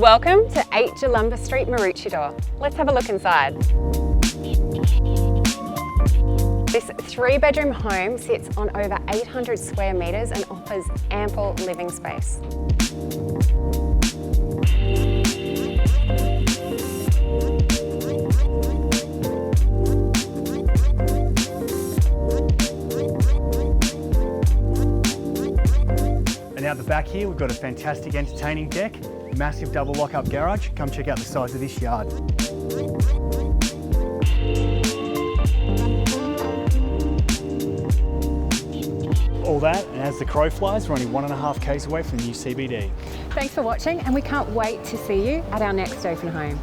Welcome to 8 Jalumba Street, Maroochydore. Let's have a look inside. This 3-bedroom home sits on over 800 square metres and offers ample living space. And out the back here, we've got a fantastic entertaining deck, massive double lock-up garage. Come check out the size of this yard. All that, and as the crow flies, we're only 1.5 k's away from the new CBD. Thanks for watching, and we can't wait to see you at our next open home.